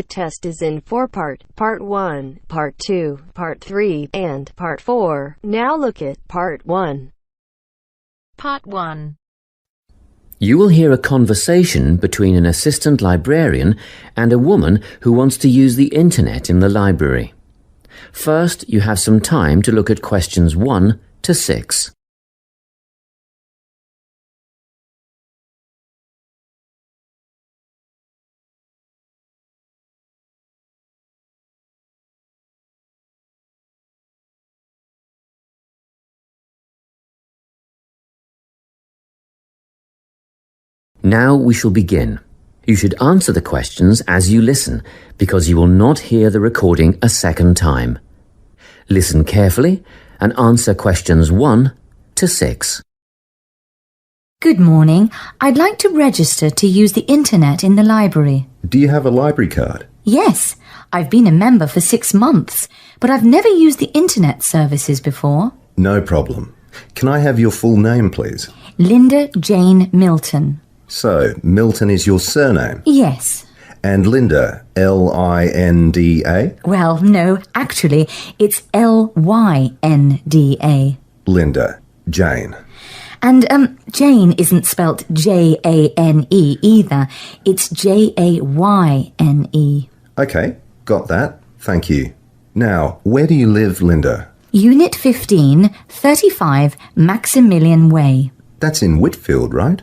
test is in 4-part, Part 1, Part 2, Part 3, and Part 4. Now look at Part 1. Part 1. You will hear a conversation between an assistant librarian and a woman who wants to use the internet in the library. First, you have some time to look at questions 1 to 6. Now we shall begin. You should answer the questions as you listen, because you will not hear the recording a second time. Listen carefully and answer questions 1 to 6. Good morning. I'd like to register to use the internet in the library. Do you have a library card? Yes, I've been a member for 6 months, but I've never used the internet services before. No problem. Can I have your full name, please? Linda Jane Milton. So, Milton is your surname? Yes. And Linda, L-I-N-D-A? Well, no, actually, it's L-Y-N-D-A. Linda, Jane. And, Jane isn't spelt J-A-N-E either. It's J-A-Y-N-E. Okay, got that. Thank you. Now, where do you live, Linda? Unit 15, 35 Maximilian Way. That's in Whitfield, right?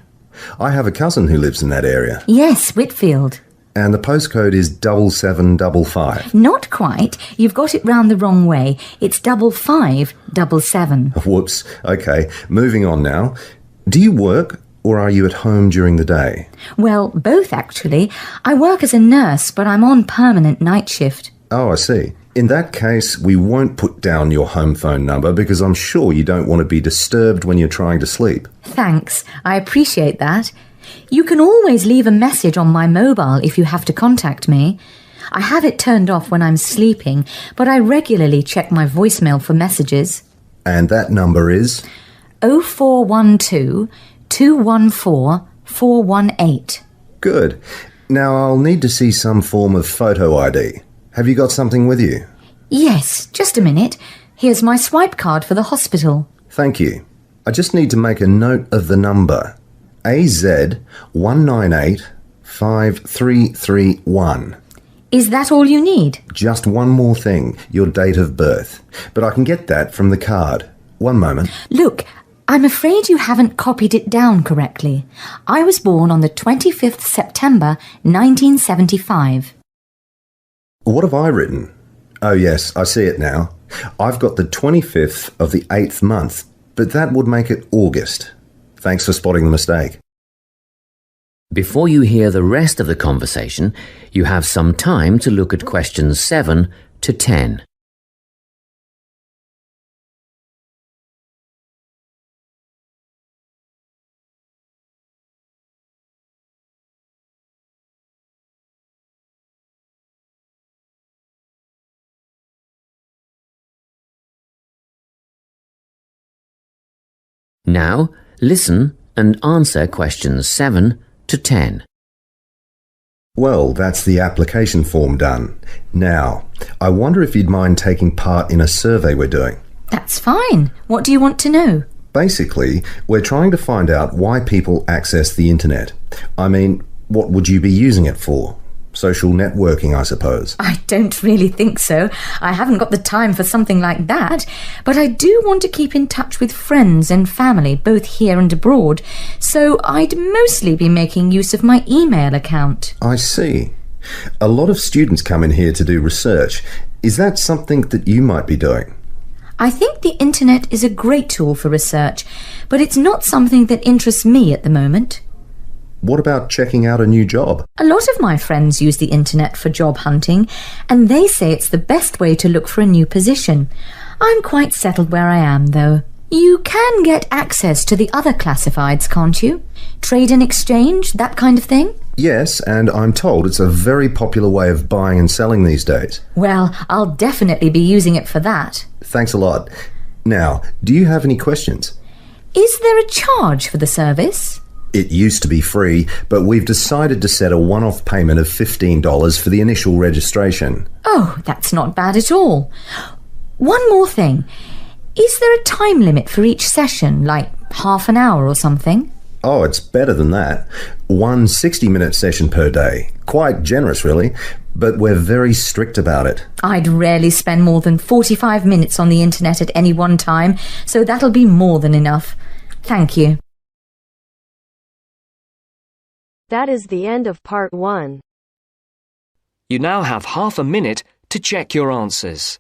I have a cousin who lives in that area. Yes, Whitfield. And the postcode is 7755. Not quite. You've got it round the wrong way. It's 5577. Whoops. Okay, moving on now. Do you work or are you at home during the day? Well, both actually. I work as a nurse, but I'm on permanent night shift. Oh, I see. In that case, we won't put down your home phone number because I'm sure you don't want to be disturbed when you're trying to sleep. Thanks. I appreciate that. You can always leave a message on my mobile if you have to contact me. I have it turned off when I'm sleeping, but I regularly check my voicemail for messages. And that number is? 0412 214 418. Good. Now I'll need to see some form of photo ID. Have you got something with you? Yes, just a minute. Here's my swipe card for the hospital. Thank you. I just need to make a note of the number. AZ1985331. Is that all you need? Just one more thing, your date of birth. But I can get that from the card. One moment. Look, I'm afraid you haven't copied it down correctly. I was born on the 25th September 1975. What have I written? Oh yes, I see it now. I've got the 25th of the 8th month, but that would make it August. Thanks for spotting the mistake. Before you hear the rest of the conversation, you have some time to look at questions 7 to 10. Now, listen and answer questions 7 to 10. Well, that's the application form done. Now, I wonder if you'd mind taking part in a survey we're doing. That's fine. What do you want to know? Basically, we're trying to find out why people access the internet. I mean, what would you be using it for? Social networking, I suppose. I don't really think so. I haven't got the time for something like that. But I do want to keep in touch with friends and family, both here and abroad. So I'd mostly be making use of my email account. I see. A lot of students come in here to do research. Is that something that you might be doing? I think the internet is a great tool for research, but it's not something that interests me at the moment. What about checking out a new job? A lot of my friends use the internet for job hunting, and they say it's the best way to look for a new position. I'm quite settled where I am, though. You can get access to the other classifieds, can't you? Trade and exchange, that kind of thing? Yes, and I'm told it's a very popular way of buying and selling these days. Well, I'll definitely be using it for that. Thanks a lot. Now, do you have any questions? Is there a charge for the service? It used to be free, but we've decided to set a one-off payment of $15 for the initial registration. Oh, that's not bad at all. One more thing. Is there a time limit for each session, like half an hour or something? Oh, it's better than that. One 60-minute session per day. Quite generous, really, but we're very strict about it. I'd rarely spend more than 45 minutes on the internet at any one time, so that'll be more than enough. Thank you. That is the end of part 1. You now have half a minute to check your answers.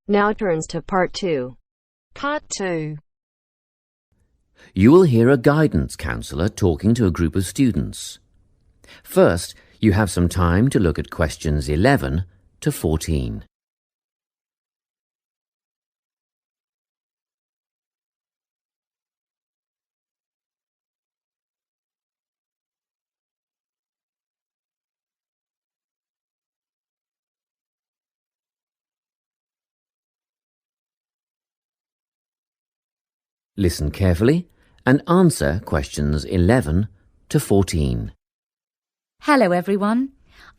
Now turns to part 2. Part 2. You will hear a guidance counsellor talking to a group of students. First, you have some time to look at questions 11 to 14. Listen carefully and answer questions 11 to 14. Hello everyone.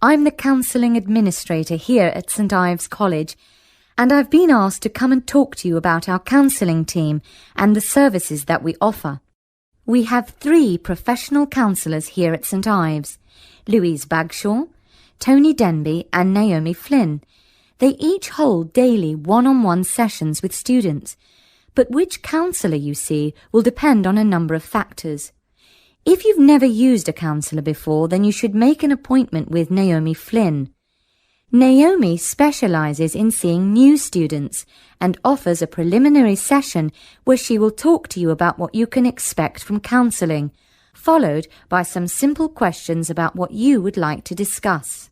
I'm the Counselling Administrator here at St Ives College, and I've been asked to come and talk to you about our counselling team and the services that we offer. We have 3 professional counsellors here at St Ives: Louise Bagshaw, Tony Denby and Naomi Flynn. They each hold daily one-on-one sessions with students, but which counsellor you see will depend on a number of factors. If you've never used a counsellor before, then you should make an appointment with Naomi Flynn. Naomi specialises in seeing new students and offers a preliminary session where she will talk to you about what you can expect from counselling, followed by some simple questions about what you would like to discuss.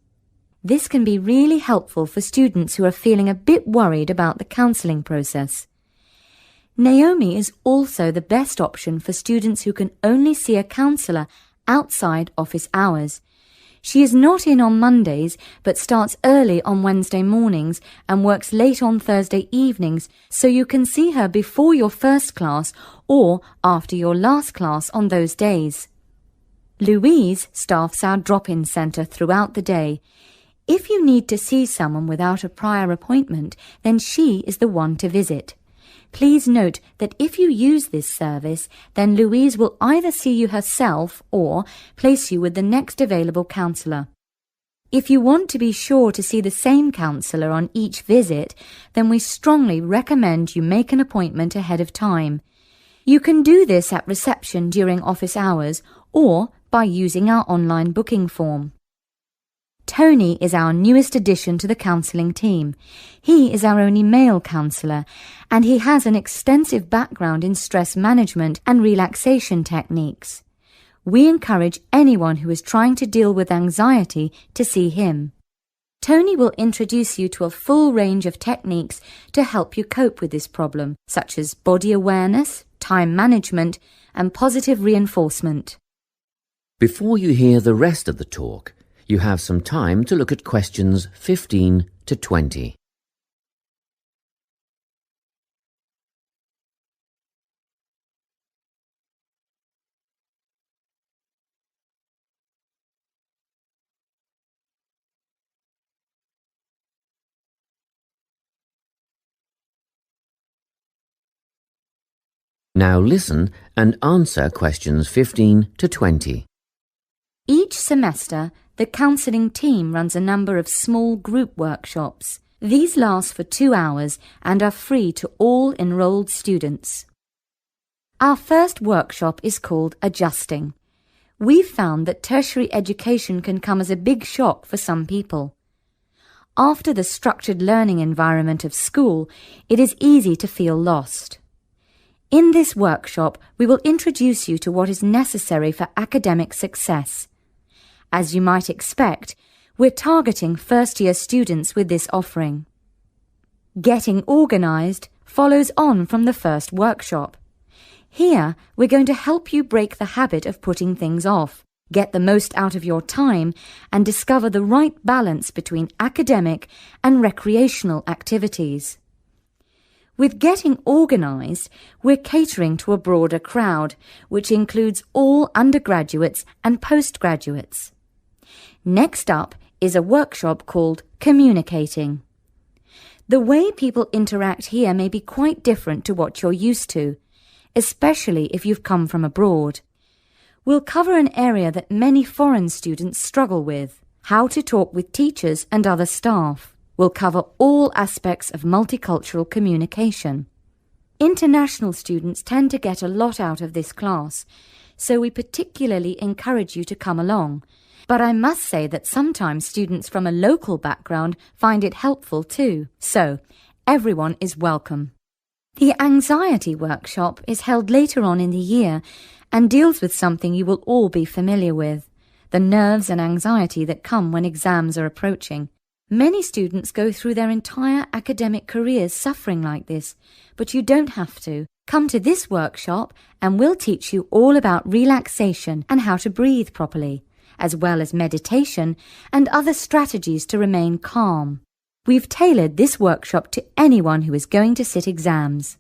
This can be really helpful for students who are feeling a bit worried about the counselling process. Naomi is also the best option for students who can only see a counsellor outside office hours. She is not in on Mondays, but starts early on Wednesday mornings and works late on Thursday evenings, so you can see her before your first class or after your last class on those days. Louise staffs our drop-in centre throughout the day. If you need to see someone without a prior appointment, then she is the one to visit. Please note that if you use this service, then Louise will either see you herself or place you with the next available counsellor. If you want to be sure to see the same counsellor on each visit, then we strongly recommend you make an appointment ahead of time. You can do this at reception during office hours or by using our online booking form. Tony is our newest addition to the counselling team. He is our only male counsellor, and he has an extensive background in stress management and relaxation techniques. We encourage anyone who is trying to deal with anxiety to see him. Tony will introduce you to a full range of techniques to help you cope with this problem, such as body awareness, time management, and positive reinforcement. Before you hear the rest of the talk, you have some time to look at questions 15 to 20. Now listen and answer questions 15 to 20. Each semester, the counselling team runs a number of small group workshops. These last for 2 hours and are free to all enrolled students. Our first workshop is called Adjusting. We've found that tertiary education can come as a big shock for some people. After the structured learning environment of school, it is easy to feel lost. In this workshop, we will introduce you to what is necessary for academic success. As you might expect, we're targeting first-year students with this offering. Getting organised follows on from the first workshop. Here, we're going to help you break the habit of putting things off, get the most out of your time, and discover the right balance between academic and recreational activities. With Getting Organised, we're catering to a broader crowd, which includes all undergraduates and postgraduates. Next up is a workshop called Communicating. The way people interact here may be quite different to what you're used to, especially if you've come from abroad. We'll cover an area that many foreign students struggle with: how to talk with teachers and other staff. We'll cover all aspects of multicultural communication. International students tend to get a lot out of this class, so we particularly encourage you to come along. But I must say that sometimes students from a local background find it helpful too, so everyone is welcome. The anxiety workshop is held later on in the year and deals with something you will all be familiar with: the nerves and anxiety that come when exams are approaching. Many students go through their entire academic careers suffering like this, but you don't have to. Come to this workshop and we'll teach you all about relaxation and how to breathe properly, as well as meditation and other strategies to remain calm. We've tailored this workshop to anyone who is going to sit exams.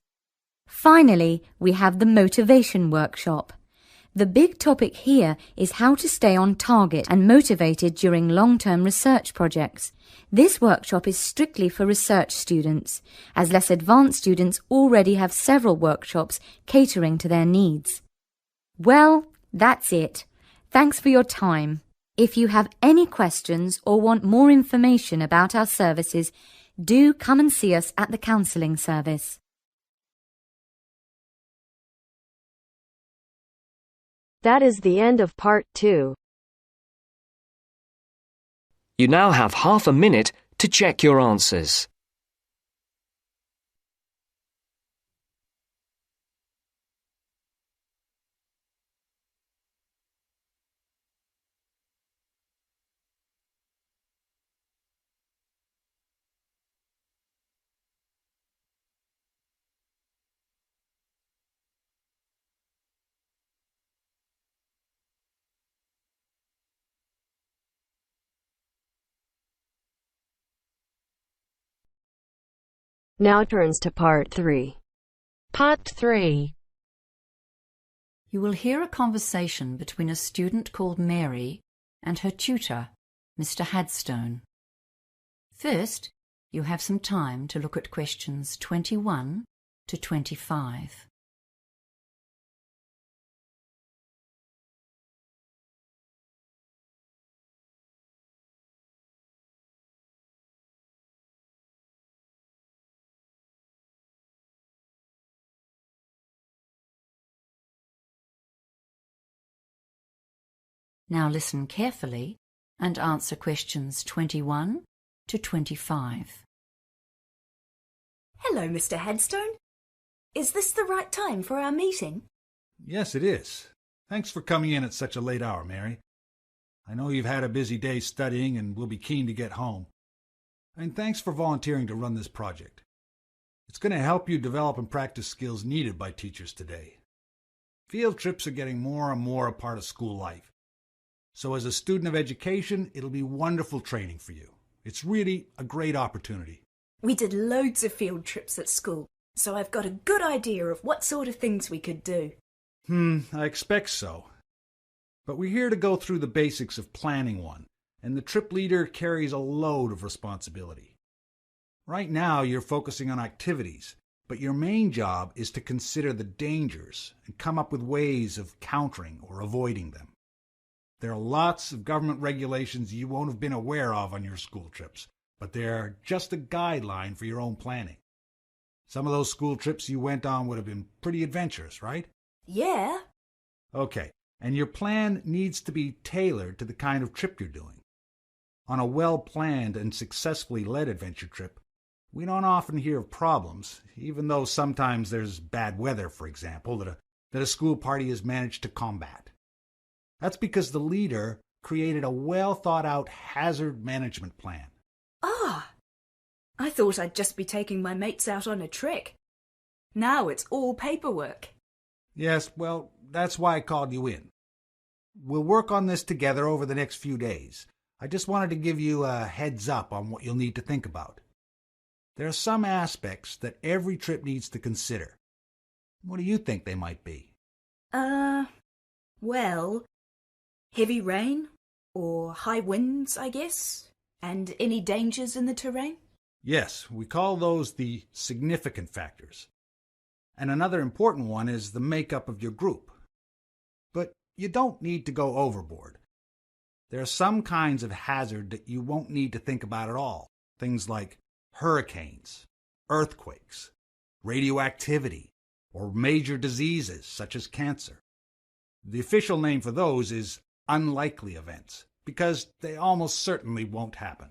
Finally, we have the motivation workshop. The big topic here is how to stay on target and motivated during long-term research projects. This workshop is strictly for research students, as less advanced students already have several workshops catering to their needs. Well, that's it. Thanks for your time. If you have any questions or want more information about our services, do come and see us at the counselling service. That is the end of part 2. You now have half a minute to check your answers. Now turns to part 3. Part 3. You will hear a conversation between a student called Mary and her tutor, Mr. Hadstone. First, you have some time to look at questions 21 to 25. Now listen carefully and answer questions 21 to 25. Hello, Mr. Headstone. Is this the right time for our meeting? Yes, it is. Thanks for coming in at such a late hour, Mary. I know you've had a busy day studying and will be keen to get home. And thanks for volunteering to run this project. It's going to help you develop and practice skills needed by teachers today. Field trips are getting more and more a part of school life. So as a student of education, it'll be wonderful training for you. It's really a great opportunity. We did loads of field trips at school, so I've got a good idea of what sort of things we could do. I expect so. But we're here to go through the basics of planning one, and the trip leader carries a load of responsibility. Right now, you're focusing on activities, but your main job is to consider the dangers and come up with ways of countering or avoiding them. There are lots of government regulations you won't have been aware of on your school trips, but they're just a guideline for your own planning. Some of those school trips you went on would have been pretty adventurous, right? Yeah. Okay, and your plan needs to be tailored to the kind of trip you're doing. On a well-planned and successfully led adventure trip, we don't often hear of problems, even though sometimes there's bad weather, for example, that a school party has managed to combat. That's because the leader created a well-thought-out hazard management plan. Ah, I thought I'd just be taking my mates out on a trek. Now it's all paperwork. Yes, well, that's why I called you in. We'll work on this together over the next few days. I just wanted to give you a heads up on what you'll need to think about. There are some aspects that every trip needs to consider. What do you think they might be? Well, heavy rain or high winds, I guess, and any dangers in the terrain? Yes, we call those the significant factors. And another important one is the makeup of your group. But you don't need to go overboard. There are some kinds of hazard that you won't need to think about at all. Things like hurricanes, earthquakes, radioactivity, or major diseases such as cancer. The official name for those is unlikely events, because they almost certainly won't happen.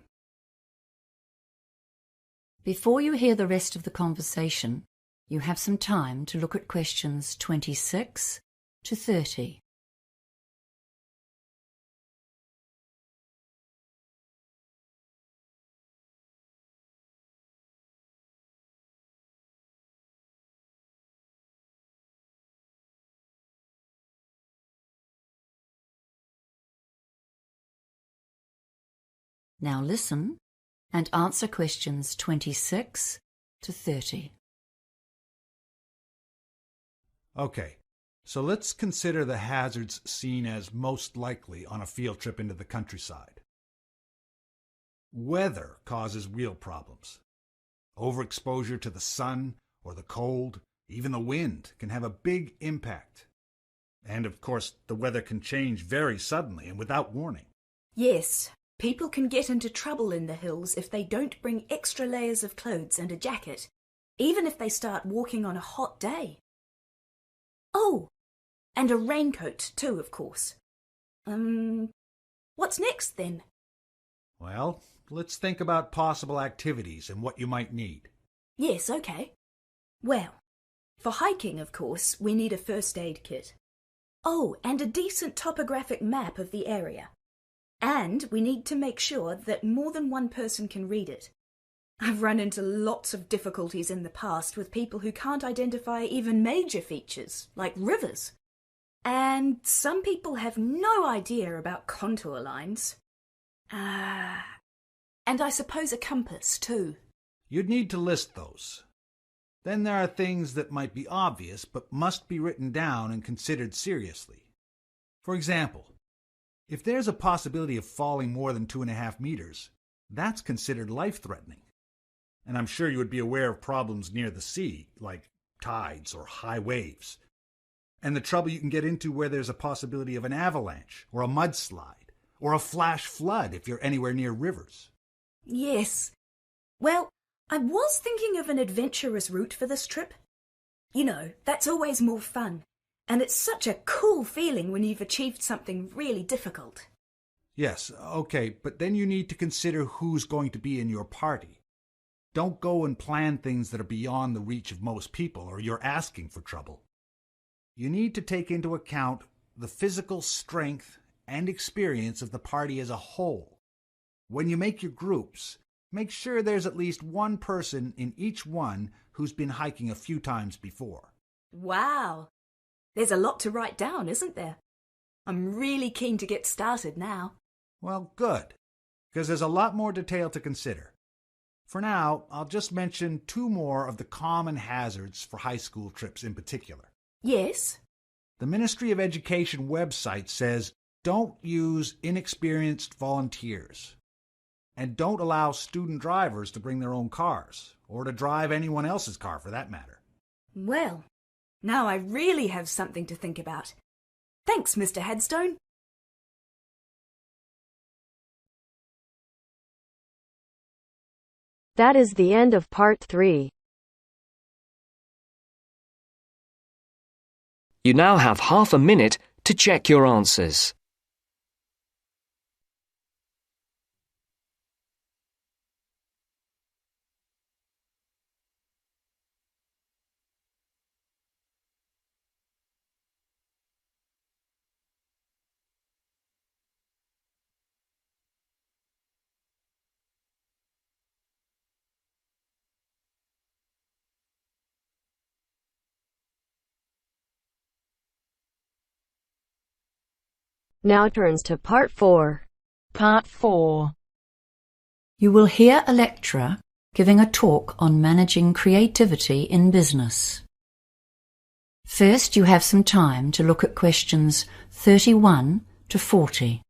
Before you hear the rest of the conversation, you have some time to look at questions 26 to 30. Now listen and answer questions 26 to 30. Okay, so let's consider the hazards seen as most likely on a field trip into the countryside. Weather causes real problems. Overexposure to the sun or the cold, even the wind, can have a big impact. And of course, the weather can change very suddenly and without warning. Yes, people can get into trouble in the hills if they don't bring extra layers of clothes and a jacket, even if they start walking on a hot day. Oh, and a raincoat too, of course. What's next then? Well, let's think about possible activities and what you might need. Yes, okay. Well, for hiking, of course, we need a first aid kit. Oh, and a decent topographic map of the area. And we need to make sure that more than one person can read it. I've run into lots of difficulties in the past with people who can't identify even major features, like rivers. And some people have no idea about contour lines. And I suppose a compass, too. You'd need to list those. Then there are things that might be obvious but must be written down and considered seriously. For example, if there's a possibility of falling more than 2.5 meters, that's considered life-threatening. And I'm sure you would be aware of problems near the sea, like tides or high waves. And the trouble you can get into where there's a possibility of an avalanche or a mudslide or a flash flood if you're anywhere near rivers. Yes. Well, I was thinking of an adventurous route for this trip. You know, that's always more fun. And it's such a cool feeling when you've achieved something really difficult. Yes, okay, but then you need to consider who's going to be in your party. Don't go and plan things that are beyond the reach of most people, or you're asking for trouble. You need to take into account the physical strength and experience of the party as a whole. When you make your groups, make sure there's at least one person in each one who's been hiking a few times before. Wow! There's a lot to write down, isn't there? I'm really keen to get started now. Well, good, because there's a lot more detail to consider. For now, I'll just mention 2 more of the common hazards for high school trips in particular. Yes? The Ministry of Education website says don't use inexperienced volunteers. And don't allow student drivers to bring their own cars, or to drive anyone else's car for that matter. Well, now I really have something to think about. Thanks, Mr. Headstone. That is the end of part 3. You now have half a minute to check your answers. Now turns to Part 4. Part 4. You will hear a lecturer giving a talk on managing creativity in business. First, you have some time to look at questions 31 to 40.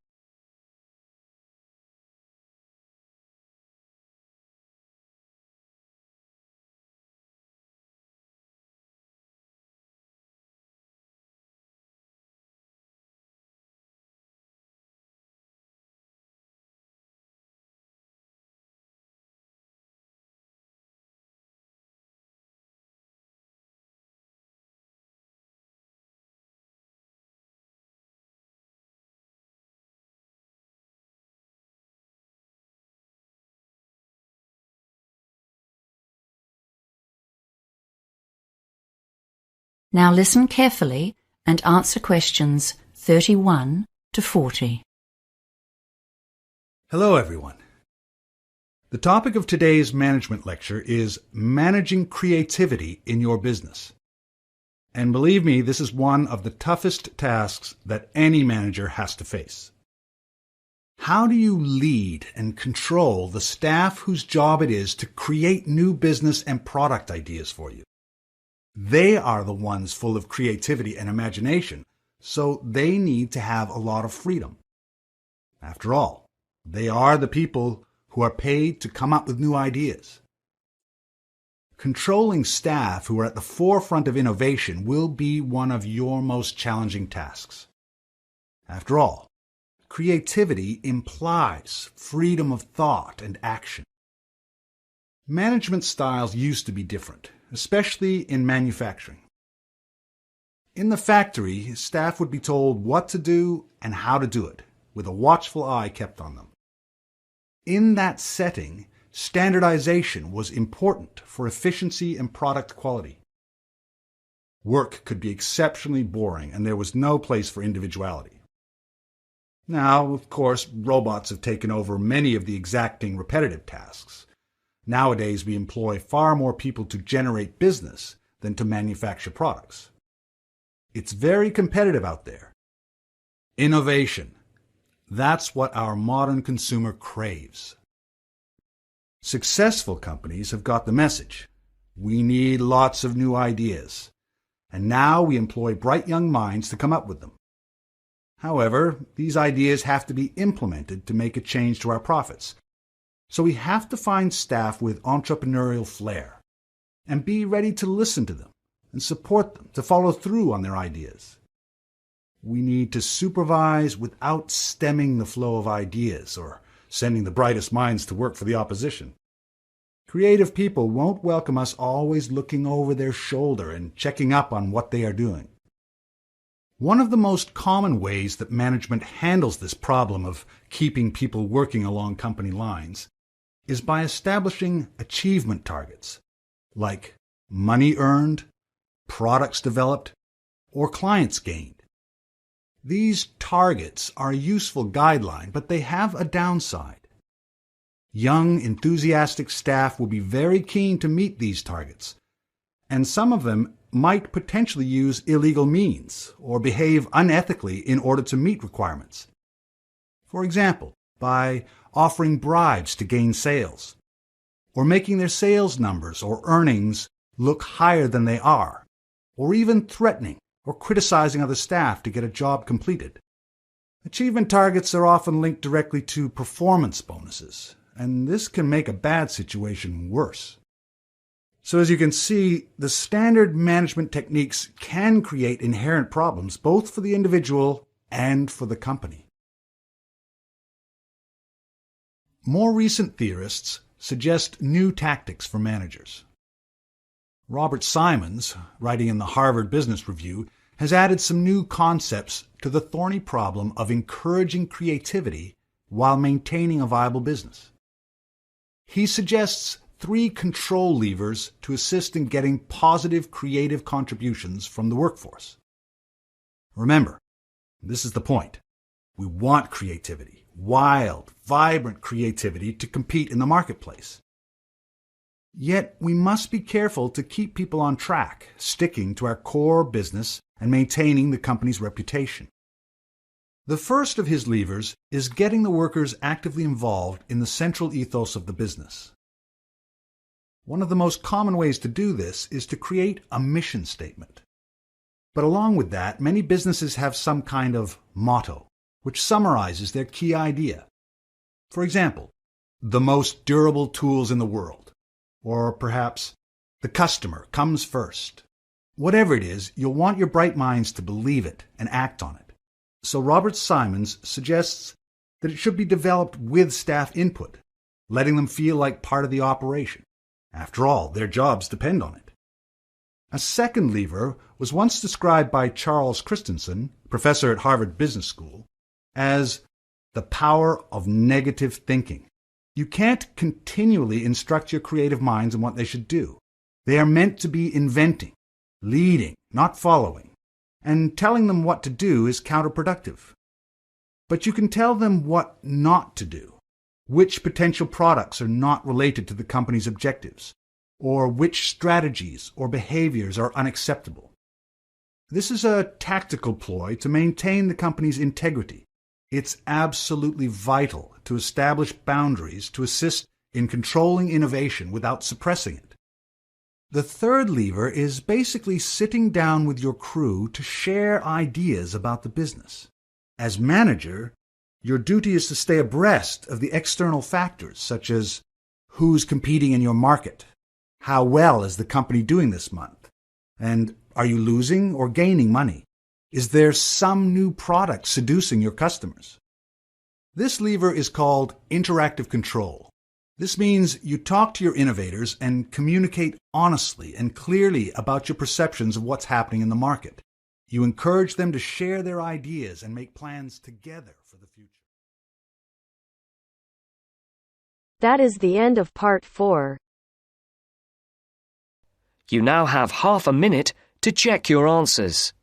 Now listen carefully and answer questions 31 to 40. Hello, everyone. The topic of today's management lecture is managing creativity in your business. And believe me, this is one of the toughest tasks that any manager has to face. How do you lead and control the staff whose job it is to create new business and product ideas for you? They are the ones full of creativity and imagination, so they need to have a lot of freedom. After all, they are the people who are paid to come up with new ideas. Controlling staff who are at the forefront of innovation will be one of your most challenging tasks. After all, creativity implies freedom of thought and action. Management styles used to be different, especially in manufacturing. In the factory, staff would be told what to do and how to do it, with a watchful eye kept on them. In that setting, standardization was important for efficiency and product quality. Work could be exceptionally boring, and there was no place for individuality. Now, of course, robots have taken over many of the exacting repetitive tasks. Nowadays, we employ far more people to generate business than to manufacture products. It's very competitive out there. Innovation. That's what our modern consumer craves. Successful companies have got the message. We need lots of new ideas. And now we employ bright young minds to come up with them. However, these ideas have to be implemented to make a change to our profits. So we have to find staff with entrepreneurial flair and be ready to listen to them and support them to follow through on their ideas. We need to supervise without stemming the flow of ideas or sending the brightest minds to work for the opposition. Creative people won't welcome us always looking over their shoulder and checking up on what they are doing. One of the most common ways that management handles this problem of keeping people working along company lines is by establishing achievement targets, like money earned, products developed, or clients gained. These targets are a useful guideline, but they have a downside. Young, enthusiastic staff will be very keen to meet these targets, and some of them might potentially use illegal means or behave unethically in order to meet requirements. For example, by offering bribes to gain sales, or making their sales numbers or earnings look higher than they are, or even threatening or criticizing other staff to get a job completed. Achievement targets are often linked directly to performance bonuses, and this can make a bad situation worse. So as you can see, the standard management techniques can create inherent problems both for the individual and for the company. More recent theorists suggest new tactics for managers. Robert Simons, writing in the Harvard Business Review, has added some new concepts to the thorny problem of encouraging creativity while maintaining a viable business. He suggests 3 control levers to assist in getting positive creative contributions from the workforce. Remember, this is the point. We want creativity, wild, vibrant creativity to compete in the marketplace. Yet we must be careful to keep people on track, sticking to our core business and maintaining the company's reputation. The first of his levers is getting the workers actively involved in the central ethos of the business. One of the most common ways to do this is to create a mission statement. But along with that, many businesses have some kind of motto, which summarizes their key idea. For example, the most durable tools in the world, or perhaps the customer comes first. Whatever it is, you'll want your bright minds to believe it and act on it. So Robert Simons suggests that it should be developed with staff input, letting them feel like part of the operation. After all, their jobs depend on it. A second lever was once described by Charles Christensen, professor at Harvard Business School, as the power of negative thinking. You can't continually instruct your creative minds on what they should do. They are meant to be inventing, leading, not following, and telling them what to do is counterproductive. But you can tell them what not to do, which potential products are not related to the company's objectives, or which strategies or behaviors are unacceptable. This is a tactical ploy to maintain the company's integrity. It's absolutely vital to establish boundaries to assist in controlling innovation without suppressing it. The third lever is basically sitting down with your crew to share ideas about the business. As manager, your duty is to stay abreast of the external factors, such as who's competing in your market, how well is the company doing this month, and are you losing or gaining money? Is there some new product seducing your customers? This lever is called interactive control. This means you talk to your innovators and communicate honestly and clearly about your perceptions of what's happening in the market. You encourage them to share their ideas and make plans together for the future. That is the end of part 4. You now have half a minute to check your answers.